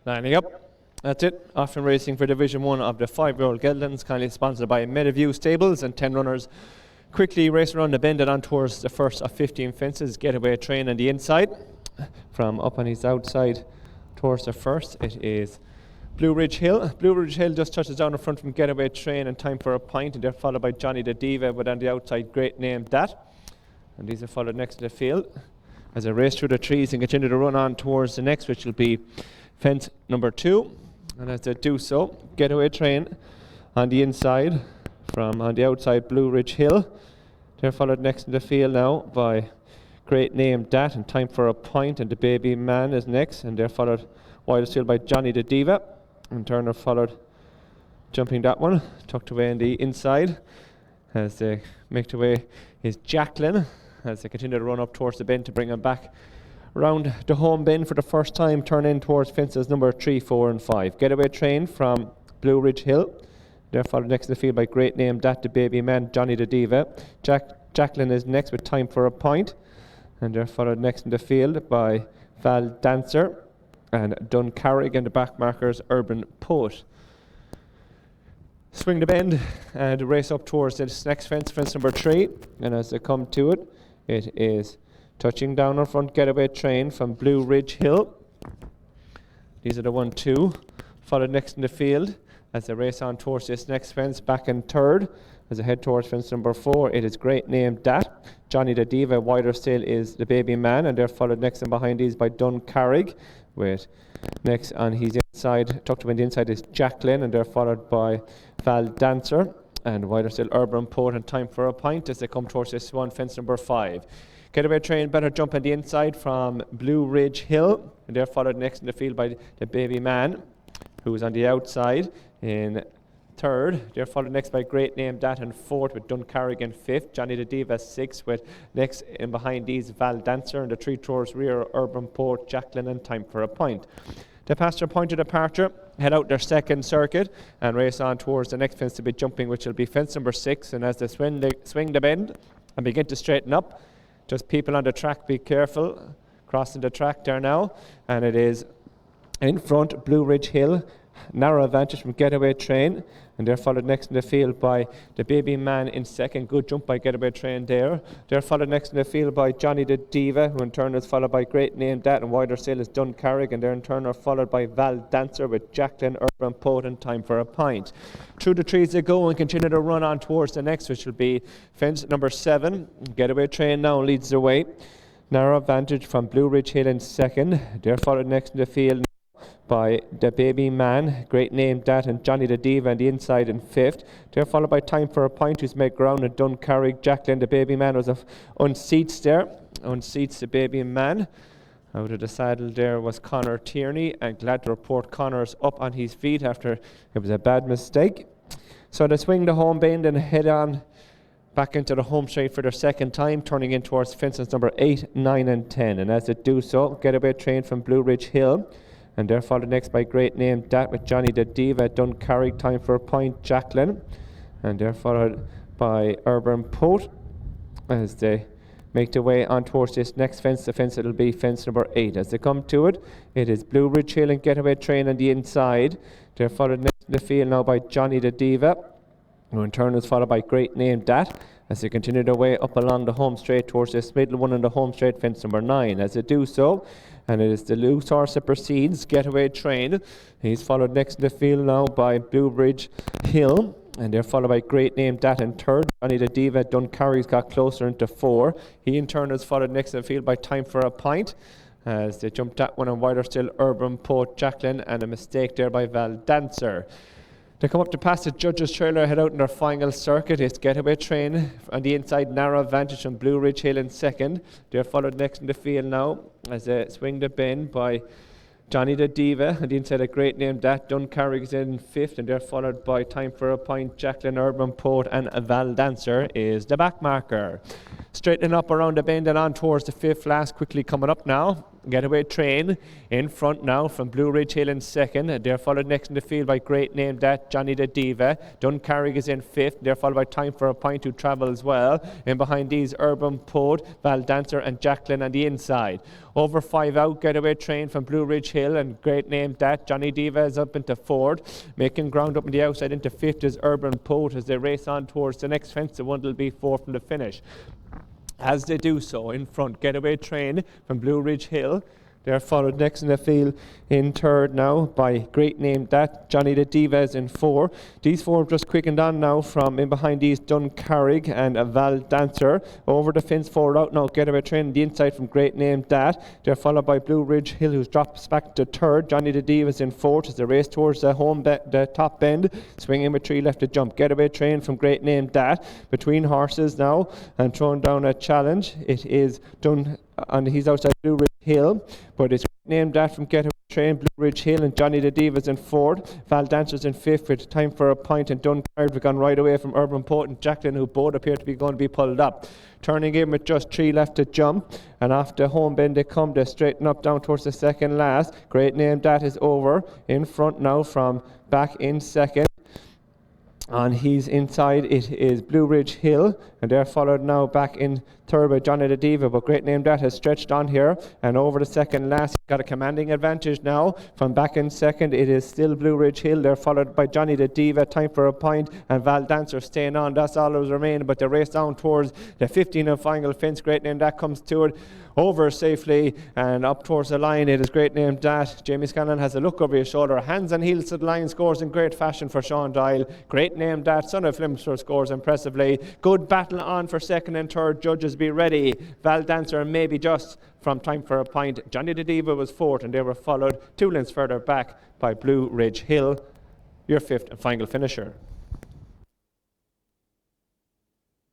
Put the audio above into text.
Lining up. That's it. Off and racing for Division 1 of the 5yo Geldings, kindly sponsored by Meadowview Stables, and 10 runners quickly race around the bend and on towards the first of 15 fences. Getaway train on the inside. From up on his outside towards the first, it is Blue Ridge Hill. Blue Ridge Hill just touches down in front from Getaway Train and Time for a Pint, and they're followed by Johnny the Diva, but on the outside, Great Name Dat. And these are followed next to the field as they race through the trees and continue to run on towards the next, which will be fence number 2. And as they do so, Getaway Train on the inside from on the outside, Blue Ridge Hill. They're followed next in the field now by Great Name Dat and Time for a Pint, and the Baby Man is next, and they're followed wide still by Johnny the Diva. And Turner followed jumping that one, tucked away in the inside. As they make their way is Jacqueline, as they continue to run up towards the bend to bring him back round the home bend for the first time, turn in towards fences number 3, 4 and 5. Getaway Train from Blue Ridge Hill. They're followed next in the field by Great Name Dat, the Baby Man, Johnny the Diva. Jacqueline is next with Time for a Pint. And they're followed next in the field by Val Dancer and Duncarrig, and the back markers Urban Poet. Swing the bend and race up towards this next fence, fence number 3. And as they come to it, it is touching down on front, Getaway Train from Blue Ridge Hill. These are the 1-2. Followed next in the field as they race on towards this next fence, back in third. As they head towards fence number 4, it is Great Name Dat. Johnny the Diva, wider still, is the Baby Man, and they're followed next and behind these by Duncarrig. With next on his inside, tucked away on the inside, is Jacqueline, and they're followed by Val Dancer. And wider still, Urban Poet and Time for a Pint as they come towards this one, fence number 5. Getaway Train better jump on the inside from Blue Ridge Hill, and they're followed next in the field by the Baby Man, who is on the outside in third. They're followed next by Great Name Dat in fourth, with Duncarrig in fifth. Johnny the Diva 6th, with next in behind these Val Dancer, and the 3 towards rear, Urban Poet, Jacqueline and Time for a Pint. They pass their point of departure, head out their second circuit and race on towards the next fence to be jumping, which will be fence number 6. And as they swing the bend and begin to straighten up, just people on the track, be careful, crossing the track there now. And it is in front, Blue Ridge Hill, narrow advantage from Getaway Train, and they're followed next in the field by the Baby Man in second. Good jump by Getaway Train there. They're followed next in the field by Johnny the Diva, who in turn is followed by Great Name Dat, and wider still is Duncarrig, and they're in turn are followed by Val Dancer with Jacqueline, Urban Poet and Time for a Pint. Through the trees they go and continue to run on towards the next, which will be fence number 7. Getaway Train now leads the way. Narrow advantage from Blue Ridge Hill in second. They're followed next in the field by the Baby Man, Great Name Dat and Johnny the Diva on the inside in 5th. They're followed by Time for a Pint, who's made ground, and Duncarrig. Jacqueline, the Baby Man, was unseats there. Unseats the Baby Man. Out of the saddle there was Connor Tierney, and glad to report Connor's up on his feet after it was a bad mistake. So they swing the home bend and head on back into the home straight for their second time, turning in towards fences number 8, 9 and 10. And as they do so, Getaway Train from Blue Ridge Hill, and they're followed next by Great Name Dat with Johnny the Diva, Duncarrig, Time for a Pint, Jacqueline. And they're followed by Urban Poet as they make their way on towards this next fence. The fence, it'll be fence number 8. As they come to it, it is Blue Ridge Hill and Getaway Train on the inside. They're followed next in the field now by Johnny the Diva, who in turn is followed by Great Name Dat, as they continue their way up along the home straight towards this middle one on the home straight, fence number 9. As they do so, and it is the loose horse that proceeds, Getaway Train. He's followed next in the field now by Blue Ridge Hill, and they're followed by Great Name Dat in third. Johnny the Diva, Duncarrig's got closer into 4. He in turn is followed next in the field by Time for a Pint, as they jump that one, and wider still, Urban Poet, Jacqueline, and a mistake there by Val Dancer. They come up to pass the judges' trailer, head out in their final circuit. It's Getaway Train on the inside, narrow advantage from Blue Ridge Hill in second. They're followed next in the field now as they swing the bend by Johnny the Diva on the inside, a Great Name Dat. Duncarrig is in 5th, and they're followed by Time for a Pint, Jacqueline, Urban Poet and Val Dancer is the back marker. Straightening up around the bend and on towards the 5th last, quickly coming up now. Getaway Train in front now from Blue Ridge Hill in 2nd. They're followed next in the field by Great Name That, Johnny the Diva. Duncarrig is in 5th. They're followed by Time for a Pint who travels well. In behind these, Urban Poet, Val Dancer and Jacqueline on the inside. Over 5 out, Getaway Train from Blue Ridge Hill and Great Name That. Johnny Diva is up into 4th. Making ground up on the outside into 5th is Urban Poet as they race on towards the next fence. The one will be 4th from the finish. As they do so, in front, Getaway Train from Blue Ridge Hill. They're followed next in the field in 3rd now by Great Name That, Johnny the Diva is in 4. These 4 have just quickened on now from in behind these Duncarrig and a Val Dancer. Over the fence forward out now, Getaway Train the inside from Great Name That. They're followed by Blue Ridge Hill who drops back to 3rd. Johnny the Diva is in 4th as they race towards the top bend. Swinging with 3 left to jump. Getaway Train from Great Name That. Between horses now and throwing down a challenge. It is done and he's outside Blue Ridge Hill, but it's named that from Getaway Train, Blue Ridge Hill, and Johnny the Diva's in 4th. Val Dancer's in 5th with Time for a Pint, and Duncarrig have gone right away from Urban Poet and Jacqueline, who both appear to be going to be pulled up. Turning in with just 3 left to jump, and after home bend they come, they straighten up down towards the 2nd last. Great Name That is over in front now from back in 2nd. And he's inside, it is Blue Ridge Hill, and they're followed now back in 3rd by Johnny the Diva, but Great Name That has stretched on here, and over the 2nd last, he's got a commanding advantage now. From back in 2nd, it is still Blue Ridge Hill, they're followed by Johnny the Diva, Time for a Pint, and Val Dancer staying on. That's all that was remaining, but they race down towards the 15 and final fence. Great Name That comes to it, over safely and up towards the line. It is Great Name That. Jamie Scanlon has a look over his shoulder, hands and heels to the line, scores in great fashion for Sean Doyle. Great Name That, son of Flimster, scores impressively. Good battle on for 2nd and 3rd. Judges be ready. Val Dancer maybe just from Time for a Pint. Johnny the Diva was 4th, and they were followed 2 lengths further back by Blue Ridge Hill, your 5th and final finisher.